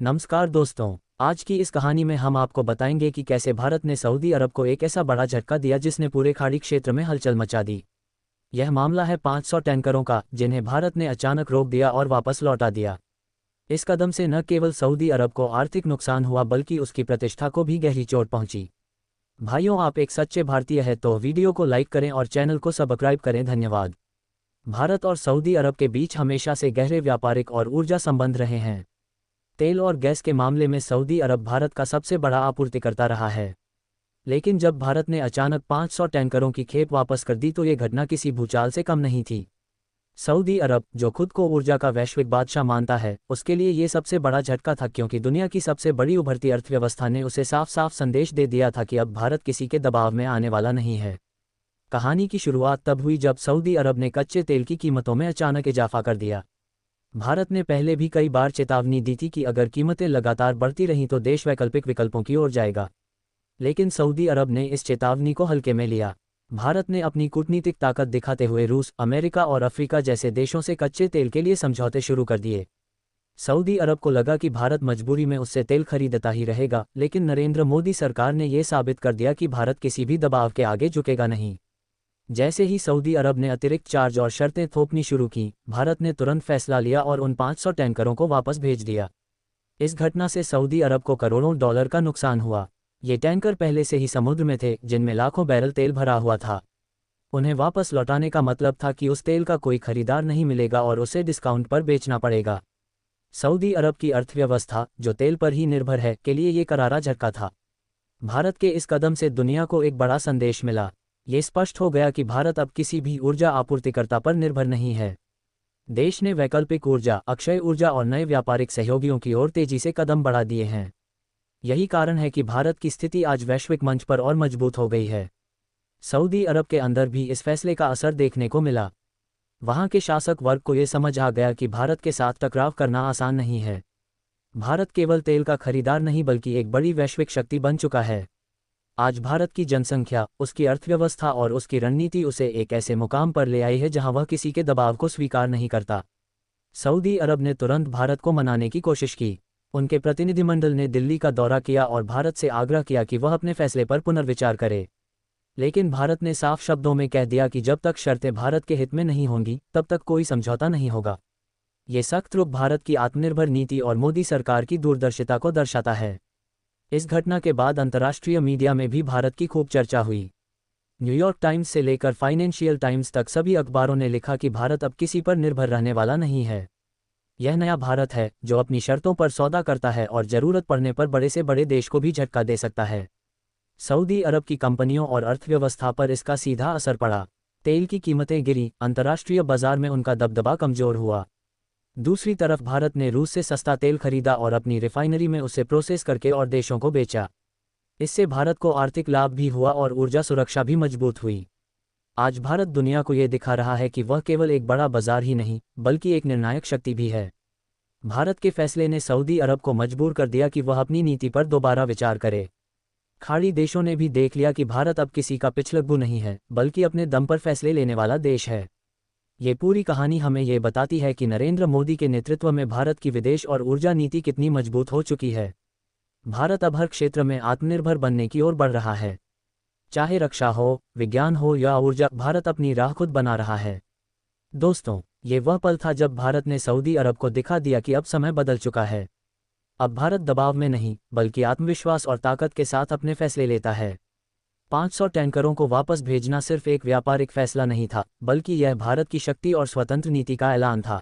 नमस्कार दोस्तों। आज की इस कहानी में हम आपको बताएंगे कि कैसे भारत ने सऊदी अरब को एक ऐसा बड़ा झटका दिया जिसने पूरे खाड़ी क्षेत्र में हलचल मचा दी। यह मामला है 500 टैंकरों का, जिन्हें भारत ने अचानक रोक दिया और वापस लौटा दिया। इस कदम से न केवल सऊदी अरब को आर्थिक नुकसान हुआ बल्कि उसकी प्रतिष्ठा को भी गहरी चोट पहुंची। भाइयों, आप एक सच्चे भारतीय हैं तो वीडियो को लाइक करें और चैनल को सब्सक्राइब करें। धन्यवाद। भारत और सऊदी अरब के बीच हमेशा से गहरे व्यापारिक और ऊर्जा संबंध रहे हैं। तेल और गैस के मामले में सऊदी अरब भारत का सबसे बड़ा आपूर्तिकर्ता रहा है। लेकिन जब भारत ने अचानक 500 टैंकरों की खेप वापस कर दी तो ये घटना किसी भूचाल से कम नहीं थी। सऊदी अरब, जो खुद को ऊर्जा का वैश्विक बादशाह मानता है, उसके लिए ये सबसे बड़ा झटका था, क्योंकि दुनिया की सबसे बड़ी उभरती अर्थव्यवस्था ने उसे साफ साफ संदेश दे दिया था कि अब भारत किसी के दबाव में आने वाला नहीं है। कहानी की शुरुआत तब हुई जब सऊदी अरब ने कच्चे तेल की कीमतों में अचानक इजाफा कर दिया। भारत ने पहले भी कई बार चेतावनी दी थी कि अगर कीमतें लगातार बढ़ती रहीं तो देश वैकल्पिक विकल्पों की ओर जाएगा। लेकिन सऊदी अरब ने इस चेतावनी को हल्के में लिया। भारत ने अपनी कूटनीतिक ताकत दिखाते हुए रूस, अमेरिका और अफ्रीका जैसे देशों से कच्चे तेल के लिए समझौते शुरू कर दिए। सऊदी अरब को लगा कि भारत मजबूरी में उससे तेल खरीदता ही रहेगा, लेकिन नरेंद्र मोदी सरकार ने यह साबित कर दिया कि भारत किसी भी दबाव के आगे झुकेगा नहीं। जैसे ही सऊदी अरब ने अतिरिक्त चार्ज और शर्तें थोपनी शुरू की, भारत ने तुरंत फैसला लिया और उन 500 टैंकरों को वापस भेज दिया। इस घटना से सऊदी अरब को करोड़ों डॉलर का नुकसान हुआ। ये टैंकर पहले से ही समुद्र में थे, जिनमें लाखों बैरल तेल भरा हुआ था। उन्हें वापस लौटाने का मतलब था कि उस तेल का कोई खरीदार नहीं मिलेगा और उसे डिस्काउंट पर बेचना पड़ेगा। सऊदी अरब की अर्थव्यवस्था, जो तेल पर ही निर्भर है, के लिए ये करारा झटका था। भारत के इस कदम से दुनिया को एक बड़ा संदेश मिला। ये स्पष्ट हो गया कि भारत अब किसी भी ऊर्जा आपूर्तिकर्ता पर निर्भर नहीं है। देश ने वैकल्पिक ऊर्जा, अक्षय ऊर्जा और नए व्यापारिक सहयोगियों की ओर तेजी से कदम बढ़ा दिए हैं। यही कारण है कि भारत की स्थिति आज वैश्विक मंच पर और मजबूत हो गई है। सऊदी अरब के अंदर भी इस फैसले का असर देखने को मिला। वहां के शासक वर्ग को ये समझ आ गया कि भारत के साथ टकराव करना आसान नहीं है। भारत केवल तेल का खरीदार नहीं बल्कि एक बड़ी वैश्विक शक्ति बन चुका है। आज भारत की जनसंख्या, उसकी अर्थव्यवस्था और उसकी रणनीति उसे एक ऐसे मुकाम पर ले आई है जहां वह किसी के दबाव को स्वीकार नहीं करता। सऊदी अरब ने तुरंत भारत को मनाने की कोशिश की। उनके प्रतिनिधिमंडल ने दिल्ली का दौरा किया और भारत से आग्रह किया कि वह अपने फैसले पर पुनर्विचार करे। लेकिन भारत ने साफ शब्दों में कह दिया कि जब तक शर्तें भारत के हित में नहीं होंगी तब तक कोई समझौता नहीं होगा। ये सख्त रुख भारत की आत्मनिर्भर नीति और मोदी सरकार की दूरदर्शिता को दर्शाता है। इस घटना के बाद अंतर्राष्ट्रीय मीडिया में भी भारत की खूब चर्चा हुई। न्यूयॉर्क टाइम्स से लेकर फाइनेंशियल टाइम्स तक सभी अखबारों ने लिखा कि भारत अब किसी पर निर्भर रहने वाला नहीं है। यह नया भारत है जो अपनी शर्तों पर सौदा करता है और जरूरत पड़ने पर बड़े से बड़े देश को भी झटका दे सकता है। सऊदी अरब की कंपनियों और अर्थव्यवस्था पर इसका सीधा असर पड़ा। तेल की कीमतें गिरी, अंतर्राष्ट्रीय बाजार में उनका दबदबा कमजोर हुआ। दूसरी तरफ भारत ने रूस से सस्ता तेल खरीदा और अपनी रिफाइनरी में उसे प्रोसेस करके और देशों को बेचा। इससे भारत को आर्थिक लाभ भी हुआ और ऊर्जा सुरक्षा भी मजबूत हुई। आज भारत दुनिया को ये दिखा रहा है कि वह केवल एक बड़ा बाजार ही नहीं बल्कि एक निर्णायक शक्ति भी है। भारत के फैसले ने सऊदी अरब को मजबूर कर दिया कि वह अपनी नीति पर दोबारा विचार करे। खाड़ी देशों ने भी देख लिया कि भारत अब किसी का पिछलग्गू नहीं है बल्कि अपने दम पर फैसले लेने वाला देश है। ये पूरी कहानी हमें ये बताती है कि नरेंद्र मोदी के नेतृत्व में भारत की विदेश और ऊर्जा नीति कितनी मजबूत हो चुकी है। भारत अब हर क्षेत्र में आत्मनिर्भर बनने की ओर बढ़ रहा है। चाहे रक्षा हो, विज्ञान हो या ऊर्जा, भारत अपनी राह खुद बना रहा है। दोस्तों, ये वह पल था जब भारत ने सऊदी अरब को दिखा दिया कि अब समय बदल चुका है। अब भारत दबाव में नहीं बल्कि आत्मविश्वास और ताकत के साथ अपने फैसले लेता है। 500 टैंकरों को वापस भेजना सिर्फ एक व्यापारिक फैसला नहीं था, बल्कि यह भारत की शक्ति और स्वतंत्र नीति का ऐलान था।